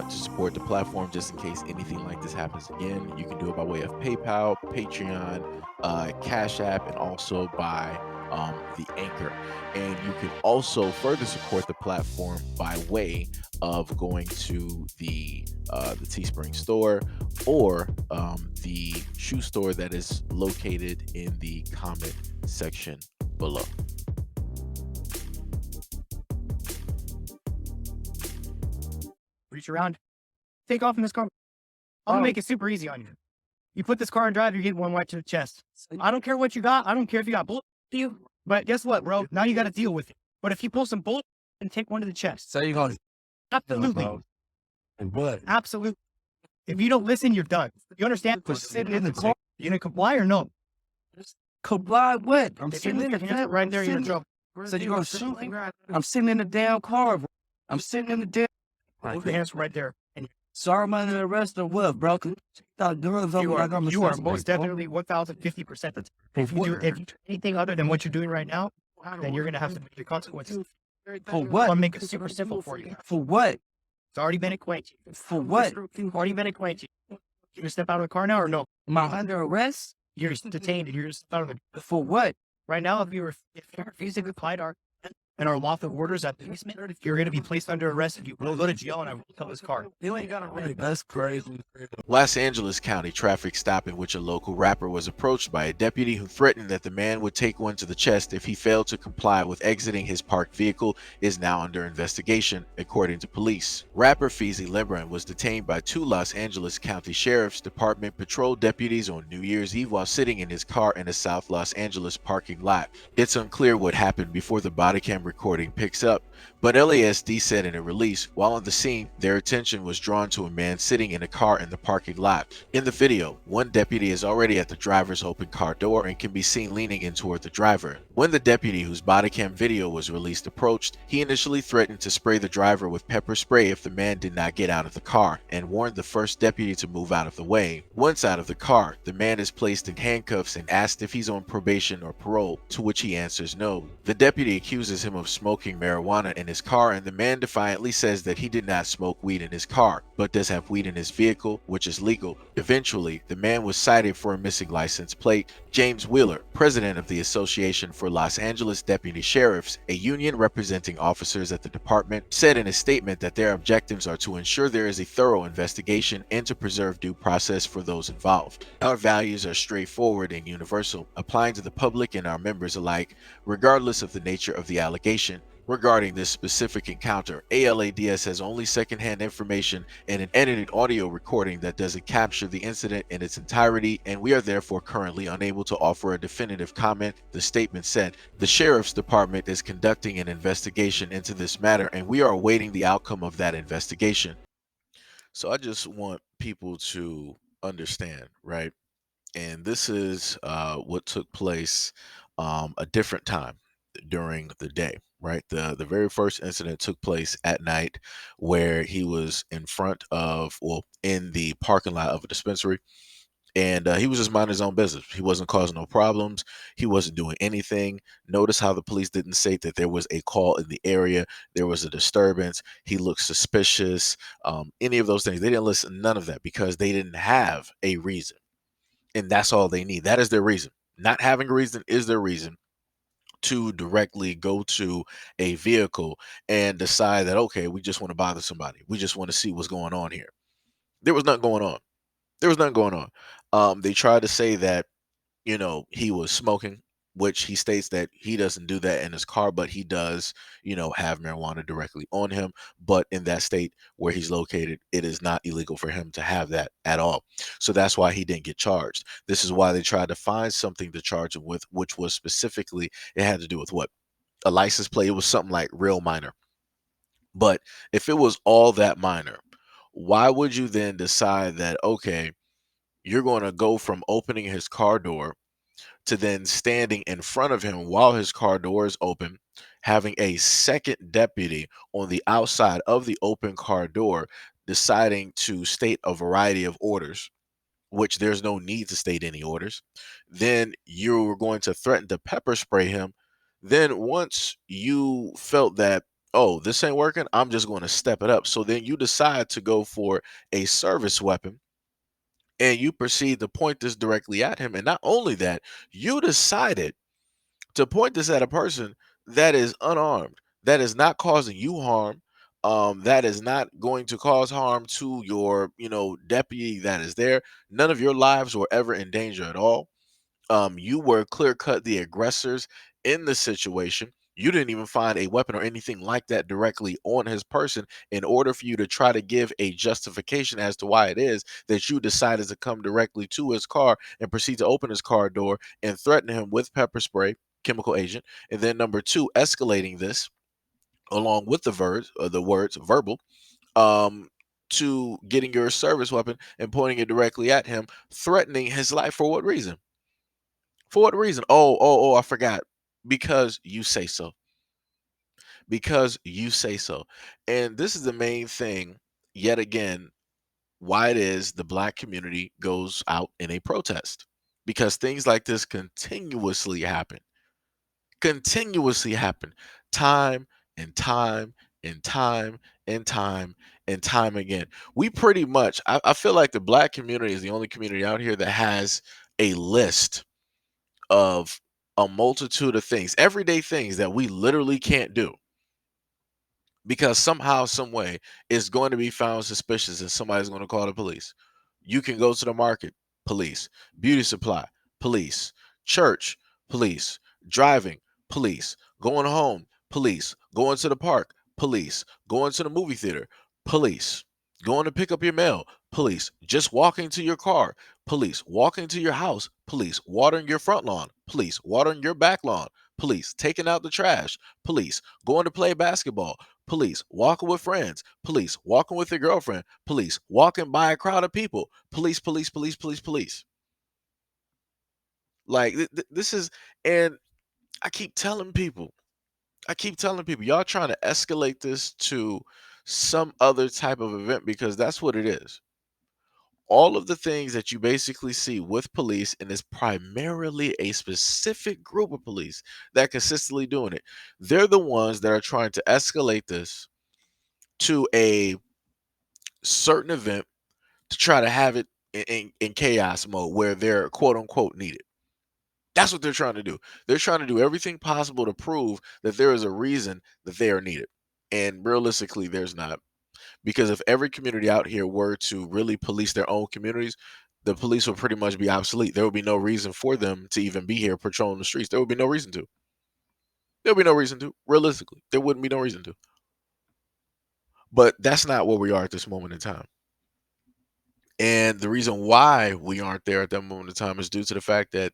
to support the platform just in case anything like this happens again, you can do it by way of PayPal, Patreon, Cash App, and also by the Anchor. And you can also further support the platform by way of going to the Teespring store or the shoe store that is located in the comment section below. Reach around, take off in this car. I'm gonna make it super easy on you. You put this car in drive, you're getting one right to the chest. I don't care what you got. I don't care if you got bullet to you. But guess what, bro? Now you got to deal with it. But if you pull some bullet and take one to the chest, So you're gonna absolutely, and what? absolutely. If you don't listen, you're done. You understand? For sitting in the car, You gonna comply or no? comply what? I'm If you sitting in leave the your hands right there, you're in trouble. So you're gonna shoot me? I'm sitting in the damn car, bro. I'm sitting in the damn. Move your hands right there. And So I'm under arrest or what, bro? you are most definitely 1,050%. If you do anything other than what you're doing right now, then you're gonna have to make the consequences. For what? I'll make it super simple for you. For what? It's already been acquainted. For what? Already been acquainted. You gonna step out of the car now or no? Am I under arrest? You're detained and you're just out of the For what? right now. If you're refusing to comply to our and our lawful orders at the basement, you're gonna be placed under arrest and you will go to jail and I will tell this car. That's crazy. Los Angeles County traffic stop in which a local rapper was approached by a deputy who threatened that the man would take one to the chest if he failed to comply with exiting his parked vehicle is now under investigation, according to police. Rapper Feezy Lebron was detained by 2 Los Angeles County Sheriff's Department patrol deputies on New Year's Eve while sitting in his car in a South Los Angeles parking lot. It's unclear what happened before the body cam recording picks up, but LASD said in a release, while on the scene, their attention was drawn to a man sitting in a car in the parking lot. In the video, one deputy is already at the driver's open car door and can be seen leaning in toward the driver. When the deputy whose body cam video was released approached, he initially threatened to spray the driver with pepper spray if the man did not get out of the car, and warned the first deputy to move out of the way. Once out of the car, the man is placed in handcuffs and asked if he's on probation or parole, to which he answers no. The deputy accuses him of smoking marijuana in his car, and the man defiantly says that he did not smoke weed in his car, but does have weed in his vehicle, which is legal. Eventually, the man was cited for a missing license plate. James Wheeler, president of the Association for Los Angeles Deputy Sheriffs, a union representing officers at the department, said in a statement that their objectives are to ensure there is a thorough investigation and to preserve due process for those involved. Our values are straightforward and universal, applying to the public and our members alike, regardless of the nature of the allegation. Regarding this specific encounter, ALADS has only secondhand information and an edited audio recording that doesn't capture the incident in its entirety, and we are therefore currently unable to offer a definitive comment, the statement said. The Sheriff's Department is conducting an investigation into this matter, and we are awaiting the outcome of that investigation. So I just want people to understand, right? And this is what took place a different time during the day, right? The very first incident took place at night where he was in front of, well, in the parking lot of a dispensary, and he was just minding his own business. He wasn't causing no problems. He wasn't doing anything. Notice how the police didn't say that there was a call in the area, there was a disturbance, he looked suspicious, any of those things. They didn't listen, none of that, because they didn't have a reason. And that's all they need. That is their reason. Not having a reason is their reason to directly go to a vehicle and decide that, okay, we just want to bother somebody. We just want to see what's going on here. There was nothing going on. There was nothing going on. They tried to say that, he was smoking, which he states that he doesn't do that in his car, but he does, have marijuana directly on him. But in that state where he's located, it is not illegal for him to have that at all. So that's why he didn't get charged. This is why they tried to find something to charge him with, which was specifically, it had to do with what? A license plate. It was something like real minor. But if it was all that minor, why would you then decide that, okay, you're going to go from opening his car door to then standing in front of him while his car door is open, having a second deputy on the outside of the open car door deciding to state a variety of orders, which there's no need to state any orders. Then you were going to threaten to pepper spray him. Then once you felt that Oh, this ain't working. I'm just going to step it up. So then you decide to go for a service weapon and you proceed to point this directly at him. And not only that, you decided to point this at a person that is unarmed, that is not causing you harm, that is not going to cause harm to your, deputy that is there. None of your lives were ever in danger at all. You were clear cut the aggressors in the situation. You didn't even find a weapon or anything like that directly on his person in order for you to try to give a justification as to why it is that you decided to come directly to his car and proceed to open his car door and threaten him with pepper spray, chemical agent. And then number two, escalating this along with the words verbal, um, to getting your service weapon and pointing it directly at him, threatening his life. For what reason? For what reason? Oh, I forgot. Because you say so. Because you say so. And this is the main thing, yet again, why it is the black community goes out in a protest. Because things like this continuously happen, time and time and time and time and time again. We pretty much, I feel like the black community is the only community out here that has a list of a multitude of things, everyday things that we literally can't do because somehow, some way, it's going to be found suspicious and somebody's going to call the police. You can go to the market, police, beauty supply, police, church, police, driving, police, going home, police, going to the park, police, going to the movie theater, police, going to pick up your mail, police, just walking to your car, police, walking to your house, police, watering your front lawn, police, watering your back lawn, police, taking out the trash, police, going to play basketball, police, walking with friends, police, walking with your girlfriend, police, walking by a crowd of people, police, police, police, police, police. Like this is, and I keep telling people, y'all trying to escalate this to some other type of event because that's what it is. All of the things that you basically see with police, and it's primarily a specific group of police that consistently doing it. They're the ones that are trying to escalate this to a certain event to try to have it in chaos mode where they're quote unquote needed. That's what they're trying to do. They're trying to do everything possible to prove that there is a reason that they are needed. And realistically, there's not. Because if every community out here were to really police their own communities, the police would pretty much be obsolete. There would be no reason for them to even be here patrolling the streets. There would be no reason to. There would be no reason to. Realistically, there wouldn't be no reason to. But that's not where we are at this moment in time. And the reason why we aren't there at that moment in time is due to the fact that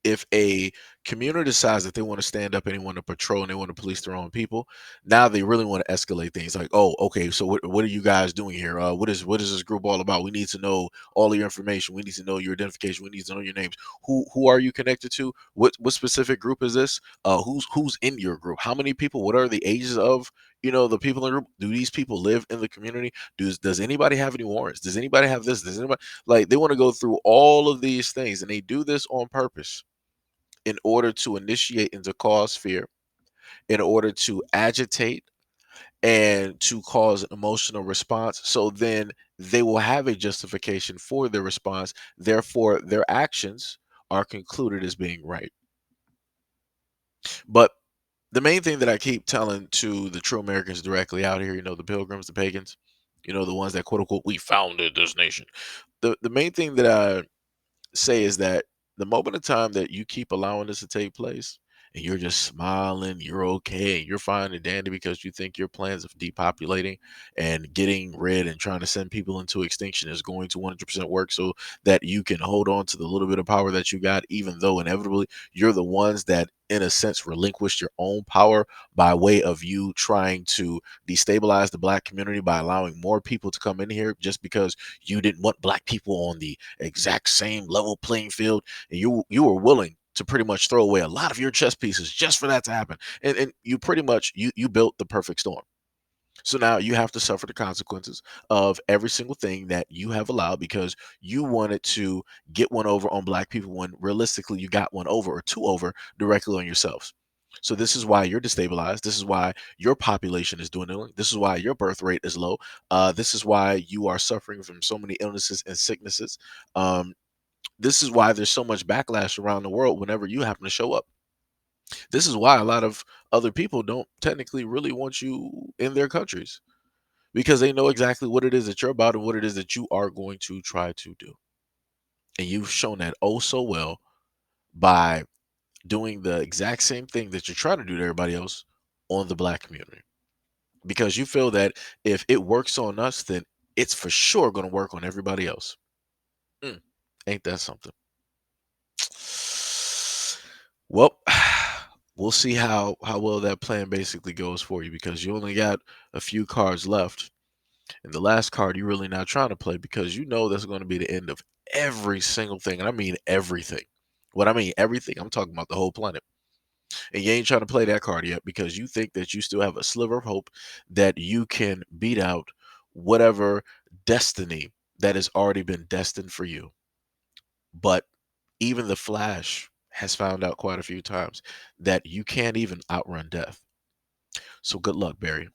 if a community decides that they want to stand up and they want to patrol and they want to police their own people, now they really want to escalate things. Like, oh, okay, so what are you guys doing here? What is this group all about? We need to know all of your information. We need to know your identification. We need to know your names. Who are you connected to? What specific group is this? Who's in your group? How many people? What are the ages of the people in the group? Do these people live in the community? Does anybody have any warrants? Does anybody have this? Does anybody, like, they want to go through all of these things and they do this on purpose in order to initiate and to cause fear, in order to agitate and to cause an emotional response. So then they will have a justification for their response. Therefore, their actions are concluded as being right. But the main thing that I keep telling to the true Americans directly out here, the pilgrims, the pagans, the ones that quote unquote we founded this nation. The main thing that I say is that the moment of time that you keep allowing this to take place and you're just smiling, you're okay, and you're fine and dandy because you think your plans of depopulating and getting rid and trying to send people into extinction is going to 100% work so that you can hold on to the little bit of power that you got, even though inevitably you're the ones that in a sense relinquished your own power by way of you trying to destabilize the black community by allowing more people to come in here just because you didn't want black people on the exact same level playing field, and you were willing to pretty much throw away a lot of your chess pieces just for that to happen. And you pretty much you built the perfect storm. So now you have to suffer the consequences of every single thing that you have allowed because you wanted to get one over on black people when realistically you got one over or two over directly on yourselves. So this is why you're destabilized. This is why your population is dwindling. This is why your birth rate is low. This is why you are suffering from so many illnesses and sicknesses. Um, this is why there's so much backlash around the world whenever you happen to show up. This is why a lot of other people don't technically really want you in their countries, because they know exactly what it is that you're about and what it is that you are going to try to do. And you've shown that oh so well by doing the exact same thing that you're trying to do to everybody else on the black community. Because you feel that if it works on us, then it's for sure going to work on everybody else. Mm, ain't that something? Well, we'll see how well that plan basically goes for you, because you only got a few cards left. And the last card you're really not trying to play, because you know that's going to be the end of every single thing. And I mean everything. What I mean everything, I'm talking about the whole planet. And you ain't trying to play that card yet, because you think that you still have a sliver of hope that you can beat out whatever destiny that has already been destined for you. But even the Flash has found out quite a few times that you can't even outrun death. So good luck, Barry.